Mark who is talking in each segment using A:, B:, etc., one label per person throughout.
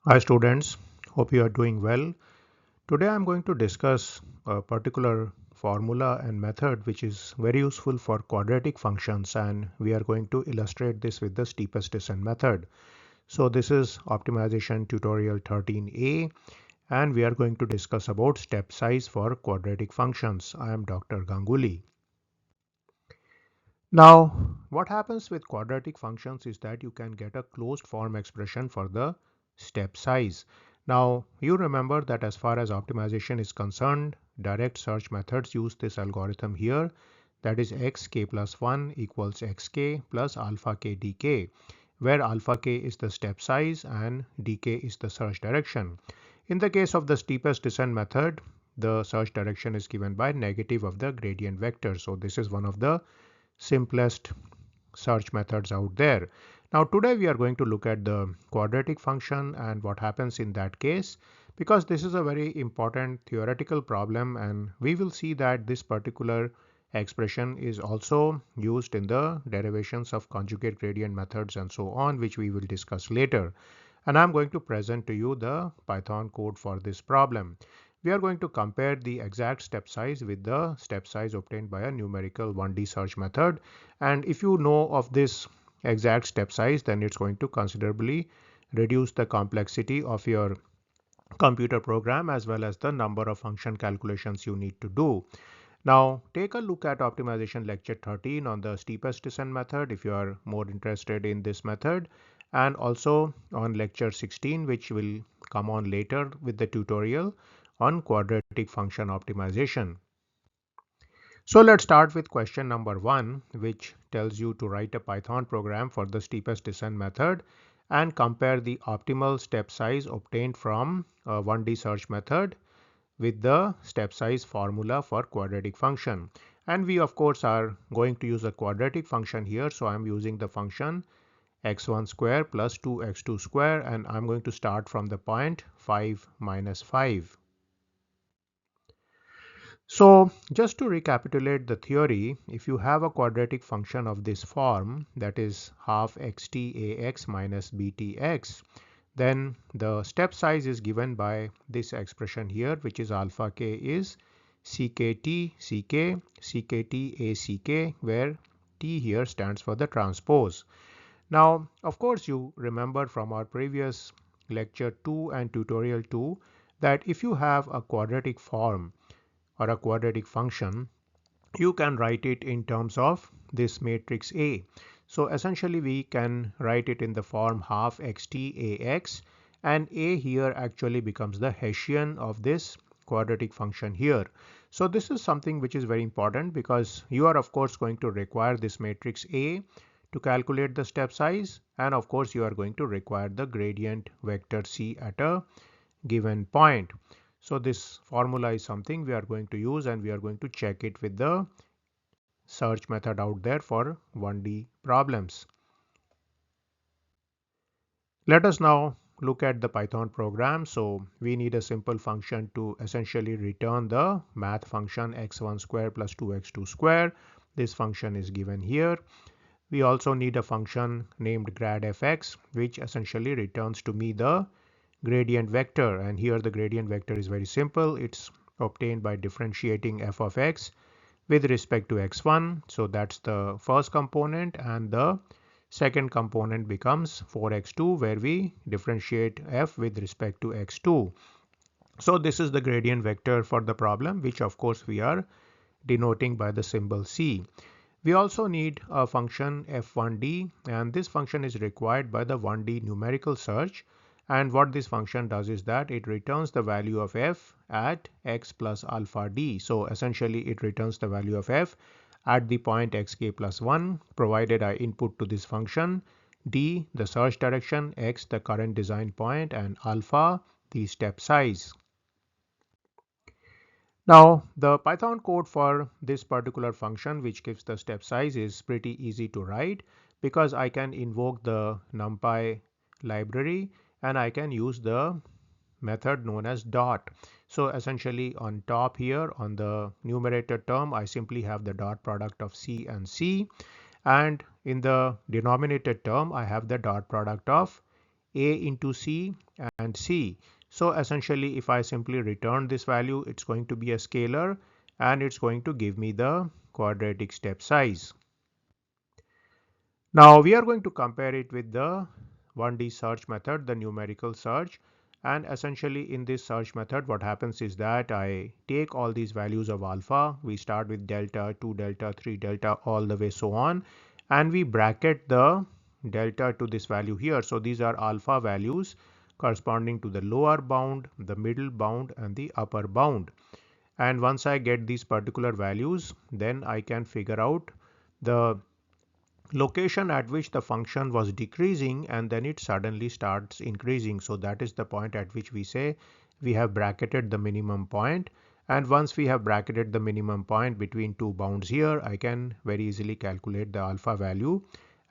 A: Hi students, hope you are doing well. Today I am going to discuss a particular formula and method which is very useful for quadratic functions, and we are going to illustrate this with the steepest descent method. So this is optimization tutorial 13a, and we are going to discuss about step size for quadratic functions. I am Dr. Ganguly. Now, what happens with quadratic functions is that you can get a closed form expression for the step size. Now, you remember that as far as optimization is concerned, direct search methods use this algorithm here, that is xk plus 1 equals xk plus alpha k dk, where alpha k is the step size and dk is the search direction. In the case of the steepest descent method, the search direction is given by negative of the gradient vector. So this is one of the simplest search methods out there. Now today we are going to look at the quadratic function and what happens in that case, because this is a very important theoretical problem, and we will see that this particular expression is also used in the derivations of conjugate gradient methods and so on, which we will discuss later. And I'm going to present to you the Python code for this problem. We are going to compare the exact step size with the step size obtained by a numerical 1D search method. And if you know of this exact step size, then it's going to considerably reduce the complexity of your computer program as well as the number of function calculations you need to do. Now take a look at optimization lecture 13 on the steepest descent method if you are more interested in this method, and also on lecture 16, which will come on later with the tutorial on quadratic function optimization. So let's start with question number 1, which tells you to write a Python program for the steepest descent method and compare the optimal step size obtained from a 1D search method with the step size formula for quadratic function. And we of course are going to use a quadratic function here, so I'm using the function x1 square plus 2x2 square, and I'm going to start from the point 5 minus 5. So just to recapitulate the theory, if you have a quadratic function of this form, that is half xt ax minus btx, then the step size is given by this expression here, which is alpha k is ckt ck ckt ack, where t here stands for the transpose. Now of course you remember from our previous lecture 2 and tutorial 2 that if you have a quadratic form or a quadratic function, you can write it in terms of this matrix A. So essentially we can write it in the form half xt ax, and A here actually becomes the Hessian of this quadratic function here. So this is something which is very important, because you are of course going to require this matrix A to calculate the step size, and of course you are going to require the gradient vector C at a given point. So this formula is something we are going to use, and we are going to check it with the search method out there for 1D problems. Let us now look at the Python program. So we need a simple function to essentially return the math function x1 square plus 2x2 square. This function is given here. We also need a function named grad fx, which essentially returns to me the gradient vector, and here the gradient vector is very simple. It's obtained by differentiating f of x with respect to x1. So that's the first component, and the second component becomes 4x2, where we differentiate f with respect to x2. So this is the gradient vector for the problem, which of course we are denoting by the symbol c. We also need a function f1d, and this function is required by the 1D numerical search. And what this function does is that it returns the value of f at x plus alpha d. So essentially it returns the value of f at the point xk plus 1, provided I input to this function d the search direction, x the current design point, and alpha the step size. Now the Python code for this particular function, which gives the step size, is pretty easy to write, because I can invoke the NumPy library and I can use the method known as dot. So essentially on top here on the numerator term, I simply have the dot product of c and c, and in the denominator term I have the dot product of A into C and C. So essentially, if I simply return this value, it's going to be a scalar and it's going to give me the quadratic step size. Now we are going to compare it with the 1D search method, the numerical search. And essentially in this search method, what happens is that I take all these values of alpha. We start with delta, 2 delta, 3 delta, all the way so on. And we bracket the delta to this value here. So these are alpha values corresponding to the lower bound, the middle bound, and the upper bound. And once I get these particular values, then I can figure out the location at which the function was decreasing and then it suddenly starts increasing. So that is the point at which we say we have bracketed the minimum point. And once we have bracketed the minimum point between two bounds here, I can very easily calculate the alpha value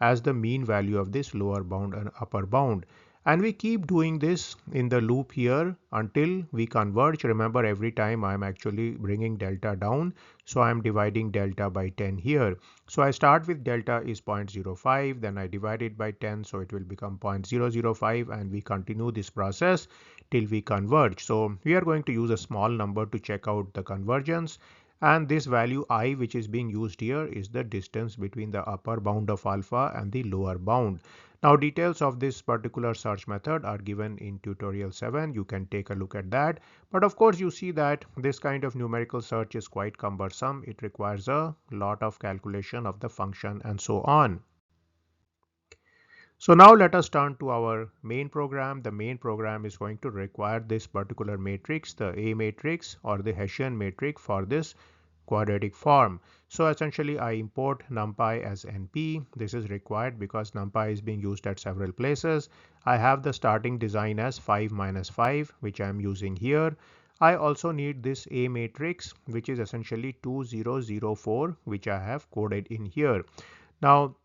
A: as the mean value of this lower bound and upper bound. And we keep doing this in the loop here until we converge. Remember, every time I'm actually bringing delta down. So I'm dividing delta by 10 here. So I start with delta is 0.05, then I divide it by 10, so it will become 0.005, and we continue this process till we converge. So we are going to use a small number to check out the convergence. And this value I, which is being used here, is the distance between the upper bound of alpha and the lower bound. Now details of this particular search method are given in tutorial 7. You can take a look at that. But of course you see that this kind of numerical search is quite cumbersome. It requires a lot of calculation of the function and so on. So now let us turn to our main program. The main program is going to require this particular matrix, the A matrix or the Hessian matrix for this quadratic form. So essentially I import numpy as np. This is required because numpy is being used at several places. I have the starting design as 5 minus 5, which I am using here. I also need this A matrix, which is essentially 2004, which I have coded in here. Now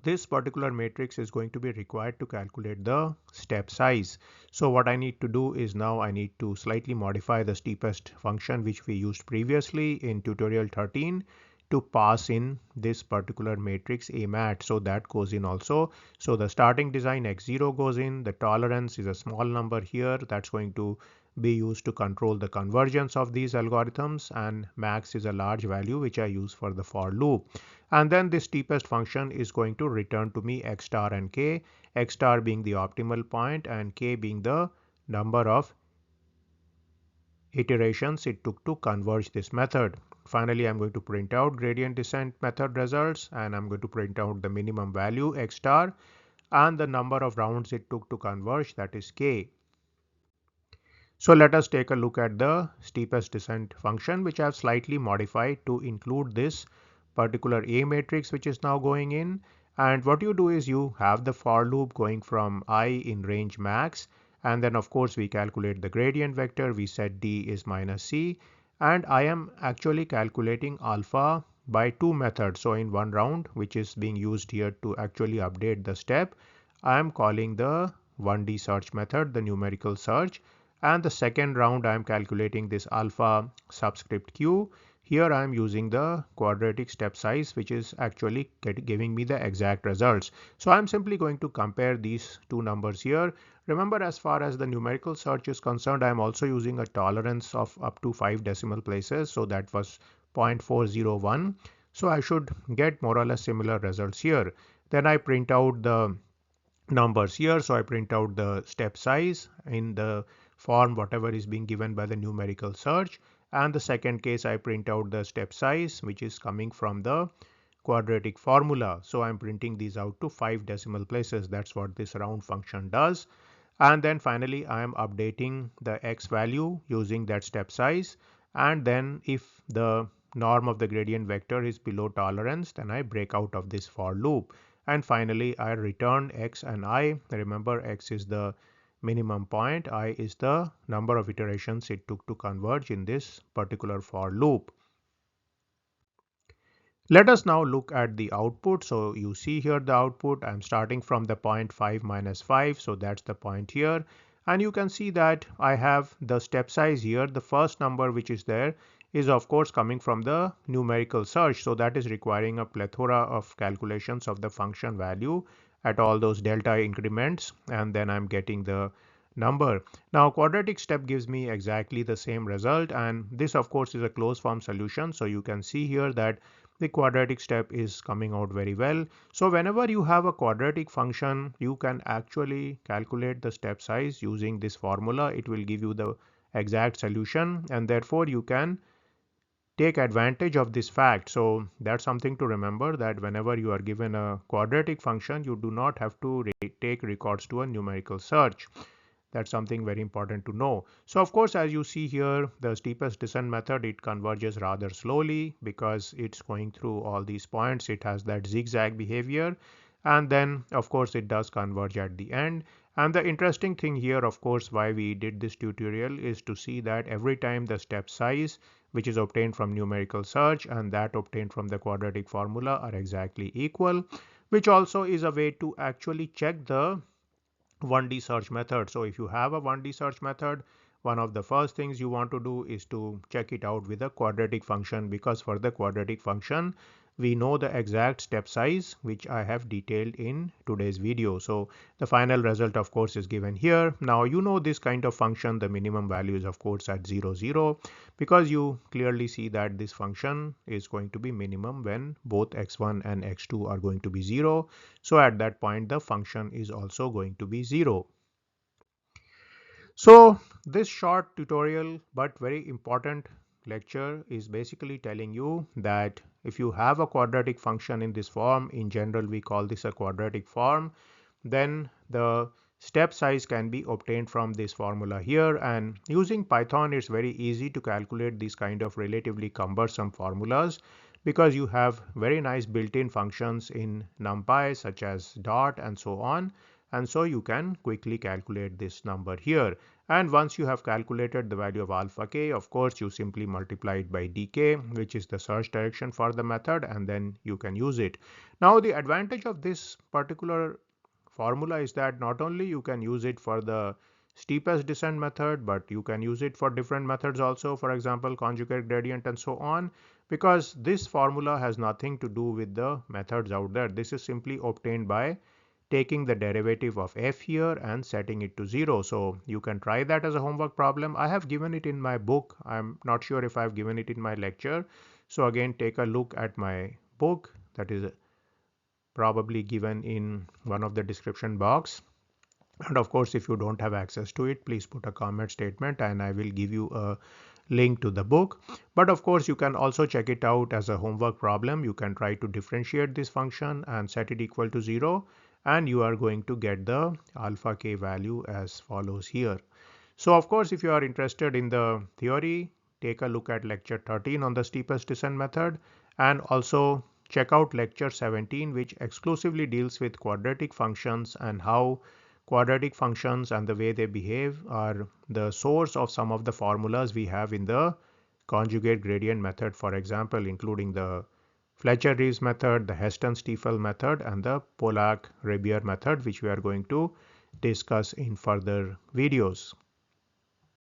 A: this particular matrix is going to be required to calculate the step size. So what I need to do is now I need to slightly modify the steepest function which we used previously in tutorial 13 to pass in this particular matrix A mat. So that goes in also. So the starting design x0 goes in. The tolerance is a small number here that's going to be used to control the convergence of these algorithms, and max is a large value which I use for the for loop. And then this steepest function is going to return to me x star and k, x star being the optimal point and k being the number of iterations it took to converge this method. Finally, I'm going to print out gradient descent method results, and I'm going to print out the minimum value x star and the number of rounds it took to converge, that is k. So let us take a look at the steepest descent function, which I have slightly modified to include this particular A matrix which is now going in. And what you do is you have the for loop going from I in range max, and then of course we calculate the gradient vector. We set d is minus c, and I am actually calculating alpha by two methods. So in one round, which is being used here to actually update the step, I am calling the 1D search method, the numerical search. And the second round I am calculating this alpha subscript q. Here I am using the quadratic step size, which is actually giving me the exact results. So I'm simply going to compare these two numbers here. Remember, as far as the numerical search is concerned, I'm also using a tolerance of up to 5 decimal places. So that was 0.401. So I should get more or less similar results here. Then I print out the numbers here. So I print out the step size in the form whatever is being given by the numerical search. And the second case, I print out the step size, which is coming from the quadratic formula. So I'm printing these out to 5 decimal places. That's what this round function does. And then finally, I am updating the x value using that step size. And then if the norm of the gradient vector is below tolerance, then I break out of this for loop. And finally, I return x and I. Remember, x is the minimum point, I is the number of iterations it took to converge in this particular for loop. Let us now look at the output. So you see here the output. I'm starting from the point 5 minus 5. So that's the point here. And you can see that I have the step size here. The first number which is there is of course coming from the numerical search. So that is requiring a plethora of calculations of the function value. at all those delta increments, and then I'm getting the number. Now quadratic step gives me exactly the same result, and this of course is a closed form solution, so you can see here that the quadratic step is coming out very well. So whenever you have a quadratic function, you can actually calculate the step size using this formula. It will give you the exact solution, and therefore you can take advantage of this fact. So that's something to remember, that whenever you are given a quadratic function, you do not have to take records to a numerical search. That's something very important to know. So of course, as you see here, the steepest descent method, it converges rather slowly because it's going through all these points. It has that zigzag behavior, and then of course it does converge at the end. And the interesting thing here, of course, why we did this tutorial is to see that every time the step size, which is obtained from numerical search, and that obtained from the quadratic formula are exactly equal, which also is a way to actually check the 1D search method. So if you have a 1D search method, one of the first things you want to do is to check it out with a quadratic function, because for the quadratic function, we know the exact step size, which I have detailed in today's video. So the final result of course is given here. Now you know this kind of function, the minimum value is of course at 0, 0, because you clearly see that this function is going to be minimum when both x1 and x2 are going to be 0. So at that point, the function is also going to be 0. So this short tutorial but very important lecture is basically telling you that if you have a quadratic function in this form, in general we call this a quadratic form, then the step size can be obtained from this formula here, and using Python it's very easy to calculate these kind of relatively cumbersome formulas because you have very nice built-in functions in NumPy such as dot and so on, and so you can quickly calculate this number here. And once you have calculated the value of alpha k, of course you simply multiply it by dk, which is the search direction for the method, and then you can use it. Now the advantage of this particular formula is that not only you can use it for the steepest descent method, but you can use it for different methods also, for example conjugate gradient and so on, because this formula has nothing to do with the methods out there. This is simply obtained by taking the derivative of f here and setting it to 0. So you can try that as a homework problem. I have given it in my book. I'm not sure if I've given it in my lecture. So again, take a look at my book, that is probably given in one of the description box. And of course, if you don't have access to it, please put a comment statement and I will give you a link to the book. But of course, you can also check it out as a homework problem. You can try to differentiate this function and set it equal to 0, and you are going to get the alpha k value as follows here. So of course, if you are interested in the theory, take a look at lecture 13 on the steepest descent method, and also check out lecture 17, which exclusively deals with quadratic functions and how quadratic functions and the way they behave are the source of some of the formulas we have in the conjugate gradient method, for example, including the Fletcher-Reeves method, the Heston-Stiefel method, and the Pollack-Rebier method, which we are going to discuss in further videos.